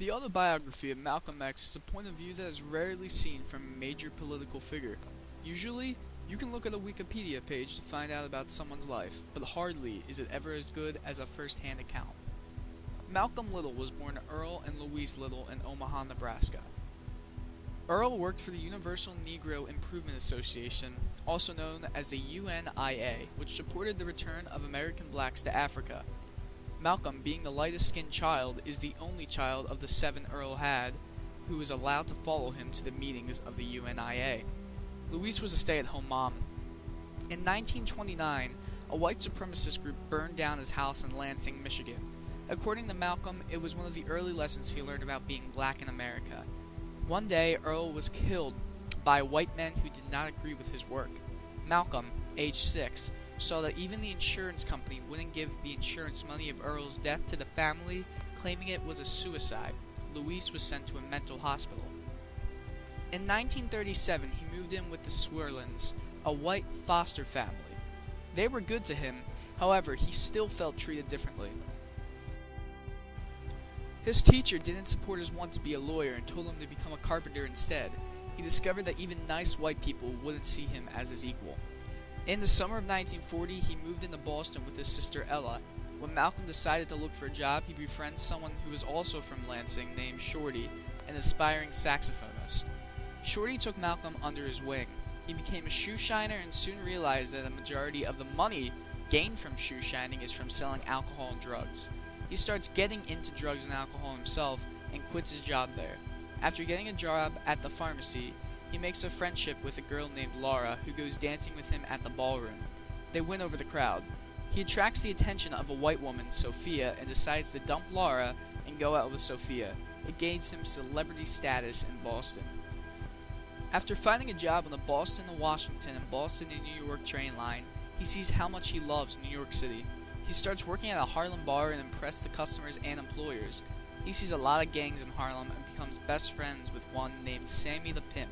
The autobiography of Malcolm X is a point of view that is rarely seen from a major political figure. Usually, you can look at a Wikipedia page to find out about someone's life, but hardly is it ever as good as a first-hand account. Malcolm Little was born Earl and Louise Little in Omaha, Nebraska. Earl worked for the Universal Negro Improvement Association, also known as the UNIA, which supported the return of American blacks to Africa. Malcolm, being the lightest-skinned child, is the only child of the 7 Earl had who was allowed to follow him to the meetings of the UNIA. Louise was a stay-at-home mom. In 1929, a white supremacist group burned down his house in Lansing, Michigan. According to Malcolm, it was one of the early lessons he learned about being black in America. One day, Earl was killed by white men who did not agree with his work. Malcolm, age 6, saw that even the insurance company wouldn't give the insurance money of Earl's death to the family, claiming it was a suicide. Louise was sent to a mental hospital. In 1937, he moved in with the Swerlins, a white foster family. They were good to him, however, he still felt treated differently. His teacher didn't support his want to be a lawyer and told him to become a carpenter instead. He discovered that even nice white people wouldn't see him as his equal. In the summer of 1940, he moved into Boston with his sister Ella. When Malcolm decided to look for a job, he befriended someone who was also from Lansing named Shorty, an aspiring saxophonist. Shorty took Malcolm under his wing. He became a shoe shiner and soon realized that a majority of the money gained from shoe shining is from selling alcohol and drugs. He starts getting into drugs and alcohol himself and quits his job there. After getting a job at the pharmacy, he makes a friendship with a girl named Laura who goes dancing with him at the ballroom. They win over the crowd. He attracts the attention of a white woman, Sophia, and decides to dump Laura and go out with Sophia. It gains him celebrity status in Boston. After finding a job on the Boston to Washington and Boston to New York train line, he sees how much he loves New York City. He starts working at a Harlem bar and impresses the customers and employers. He sees a lot of gangs in Harlem and becomes best friends with one named Sammy the Pimp.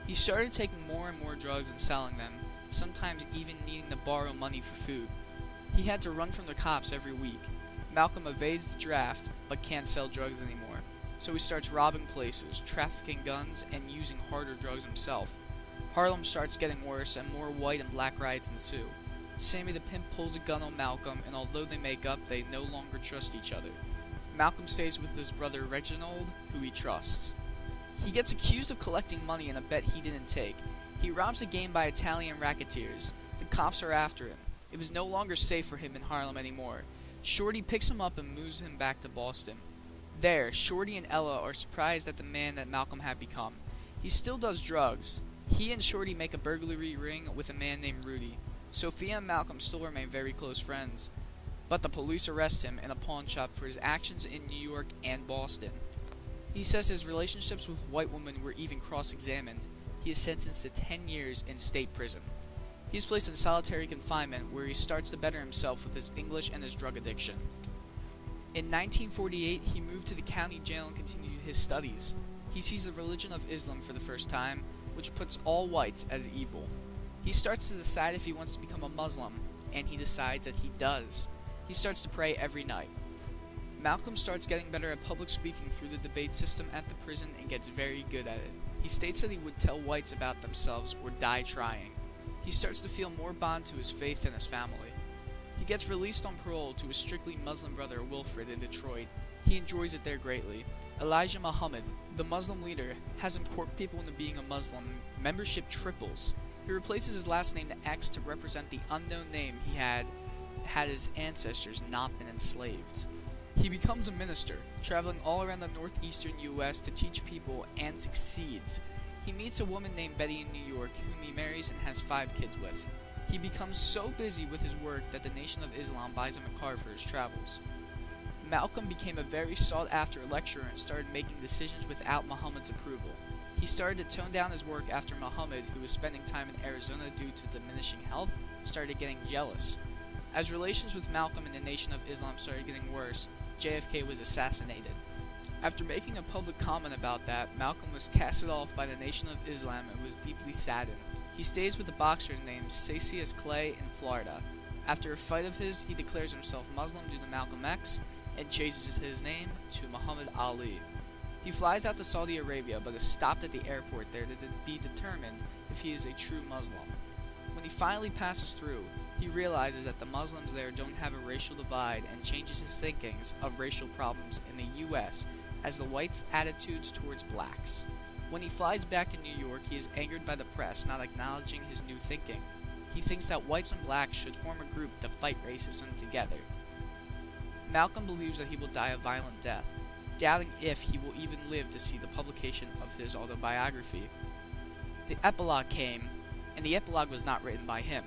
He started taking more and more drugs and selling them, sometimes even needing to borrow money for food. He had to run from the cops every week. Malcolm evades the draft, but can't sell drugs anymore. So he starts robbing places, trafficking guns, and using harder drugs himself. Harlem starts getting worse, and more white and black riots ensue. Sammy the Pimp pulls a gun on Malcolm, and although they make up, they no longer trust each other. Malcolm stays with his brother Reginald, who he trusts. He gets accused of collecting money in a bet he didn't take. He robs a game by Italian racketeers. The cops are after him. It was no longer safe for him in Harlem anymore. Shorty picks him up and moves him back to Boston. There, Shorty and Ella are surprised at the man that Malcolm had become. He still does drugs. He and Shorty make a burglary ring with a man named Rudy. Sophia and Malcolm still remain very close friends, but the police arrest him in a pawn shop for his actions in New York and Boston. He says his relationships with white women were even cross-examined. He is sentenced to 10 years in state prison. He is placed in solitary confinement where he starts to better himself with his English and his drug addiction. In 1948, he moved to the county jail and continued his studies. He sees the religion of Islam for the first time, which puts all whites as evil. He starts to decide if he wants to become a Muslim, and he decides that he does. He starts to pray every night. Malcolm starts getting better at public speaking through the debate system at the prison and gets very good at it. He states that he would tell whites about themselves or die trying. He starts to feel more bond to his faith than his family. He gets released on parole to his strictly Muslim brother Wilfred in Detroit. He enjoys it there greatly. Elijah Muhammad, the Muslim leader, has him court people into being a Muslim. Membership triples. He replaces his last name to X to represent the unknown name he had his ancestors not been enslaved. He becomes a minister, traveling all around the northeastern U.S. to teach people and succeeds. He meets a woman named Betty in New York, whom he marries and has 5 kids with. He becomes so busy with his work that the Nation of Islam buys him a car for his travels. Malcolm became a very sought-after lecturer and started making decisions without Muhammad's approval. He started to tone down his work after Muhammad, who was spending time in Arizona due to diminishing health, started getting jealous. As relations with Malcolm and the Nation of Islam started getting worse, JFK was assassinated. After making a public comment about that, Malcolm was casted off by the Nation of Islam and was deeply saddened. He stays with a boxer named Cassius Clay in Florida. After a fight of his, he declares himself Muslim due to Malcolm X, and changes his name to Muhammad Ali. He flies out to Saudi Arabia but is stopped at the airport there to be determined if he is a true Muslim. When he finally passes through, he realizes that the Muslims there don't have a racial divide and changes his thinkings of racial problems in the U.S. as the whites' attitudes towards blacks. When he flies back to New York, he is angered by the press not acknowledging his new thinking. He thinks that whites and blacks should form a group to fight racism together. Malcolm believes that he will die a violent death, doubting if he will even live to see the publication of his autobiography. The epilogue came, and the epilogue was not written by him,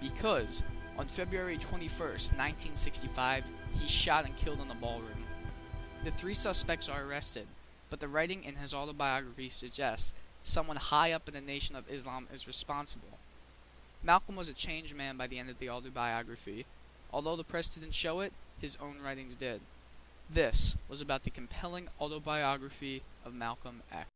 because on February 21st, 1965, he's shot and killed in the ballroom. The 3 suspects are arrested, but the writing in his autobiography suggests someone high up in the Nation of Islam is responsible. Malcolm was a changed man by the end of the autobiography. Although the press didn't show it, his own writings did. This was about the compelling autobiography of Malcolm X.